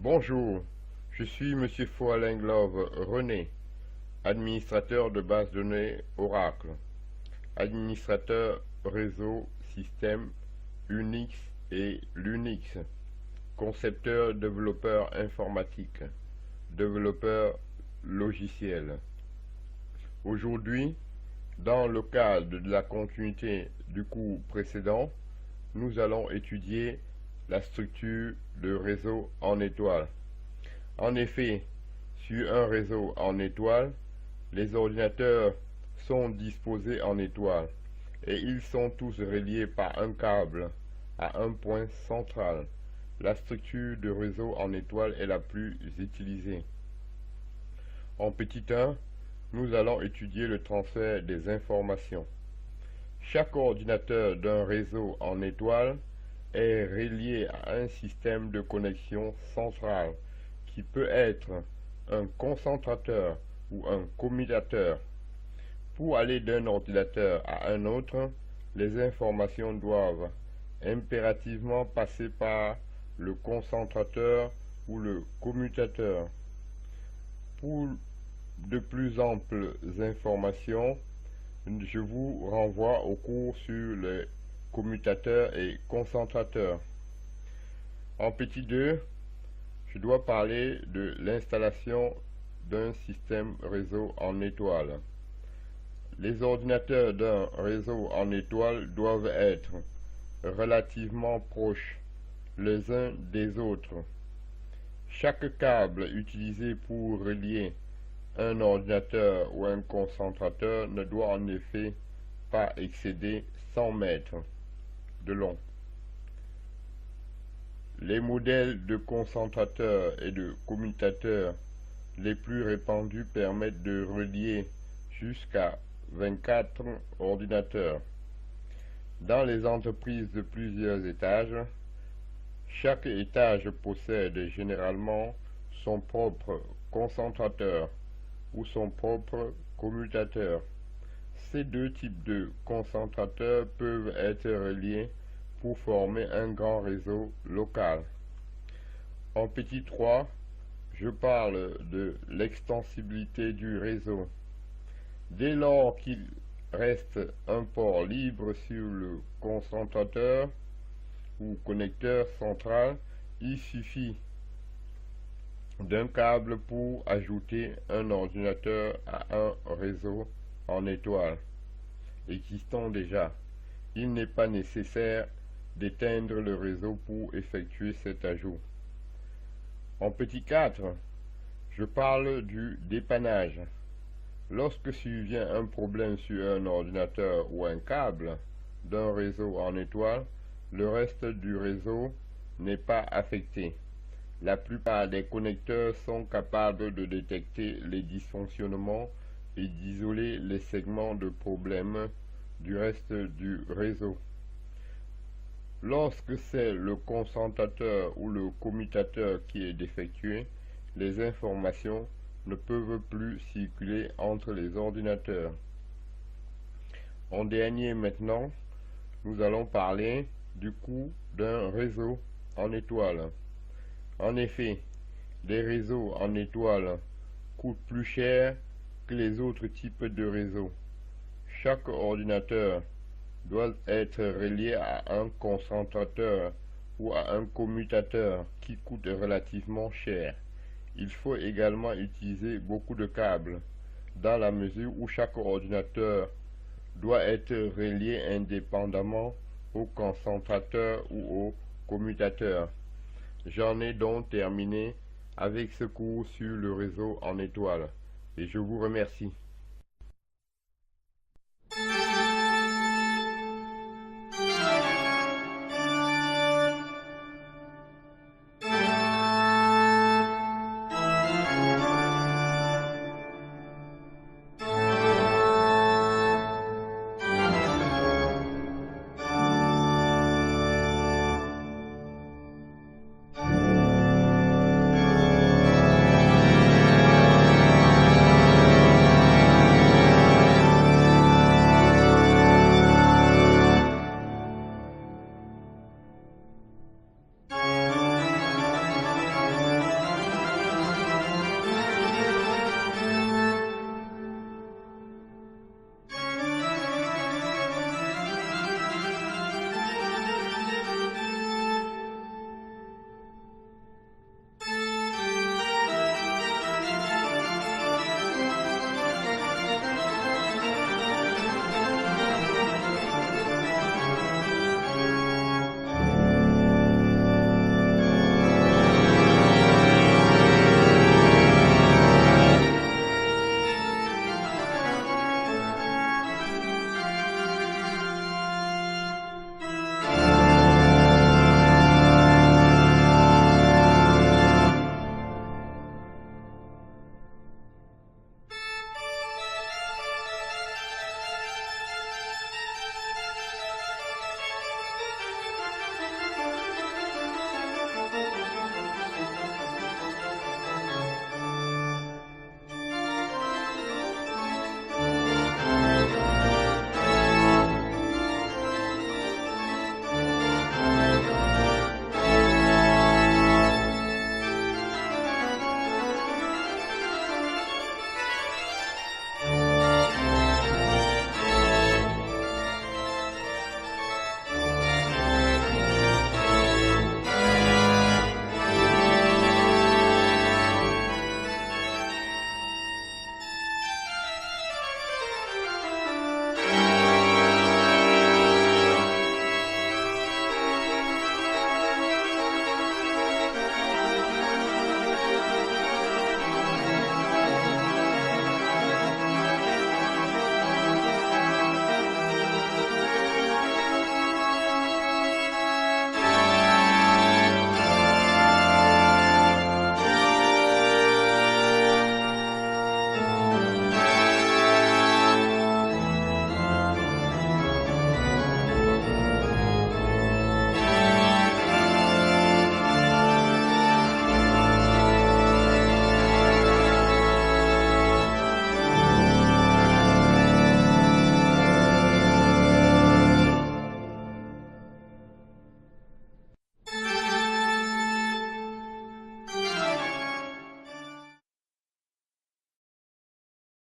Bonjour, je suis Monsieur Foalin-Glove René, administrateur de base de données Oracle, administrateur réseau, système Unix et Linux, concepteur, développeur informatique, développeur logiciel. Aujourd'hui, dans le cadre de la continuité du cours précédent, nous allons étudier la structure de réseau en étoile. En effet, sur un réseau en étoile, les ordinateurs sont disposés en étoile et ils sont tous reliés par un câble à un point central. La structure de réseau en étoile est la plus utilisée. En petit 1, nous allons étudier le transfert des informations. Chaque ordinateur d'un réseau en étoile est relié à un système de connexion central qui peut être un concentrateur ou un commutateur. Pour aller d'un ordinateur à un autre, les informations doivent impérativement passer par le concentrateur ou le commutateur. Pour de plus amples informations, je vous renvoie au cours sur les commutateurs et concentrateurs. En petit 2, je dois parler de l'installation d'un système réseau en étoile. Les ordinateurs d'un réseau en étoile doivent être relativement proches les uns des autres. Chaque câble utilisé pour relier un ordinateur ou un concentrateur ne doit en effet pas excéder 100 mètres de long. Les modèles de concentrateurs et de commutateurs les plus répandus permettent de relier jusqu'à 24 ordinateurs. Dans les entreprises de plusieurs étages, chaque étage possède généralement son propre concentrateur ou son propre commutateur. Ces deux types de concentrateurs peuvent être reliés pour former un grand réseau local. En petit 3, je parle de l'extensibilité du réseau. Dès lors qu'il reste un port libre sur le concentrateur ou connecteur central, il suffit d'un câble pour ajouter un ordinateur à un réseau en étoile existant déjà. Il n'est pas nécessaire d'éteindre le réseau pour effectuer cet ajout. En petit 4, je parle du dépannage. Lorsque survient un problème sur un ordinateur ou un câble d'un réseau en étoile, le reste du réseau n'est pas affecté. La plupart des connecteurs sont capables de détecter les dysfonctionnements et d'isoler les segments de problème du reste du réseau. Lorsque c'est le concentrateur ou le commutateur qui est défectué, les informations ne peuvent plus circuler entre les ordinateurs. En dernier maintenant, nous allons parler du coût d'un réseau en étoile. En effet, les réseaux en étoile coûtent plus cher que les autres types de réseaux. Chaque ordinateur doit être relié à un concentrateur ou à un commutateur qui coûte relativement cher. Il faut également utiliser beaucoup de câbles, dans la mesure où chaque ordinateur doit être relié indépendamment au concentrateur ou au commutateur. J'en ai donc terminé avec ce cours sur le réseau en étoile et je vous remercie.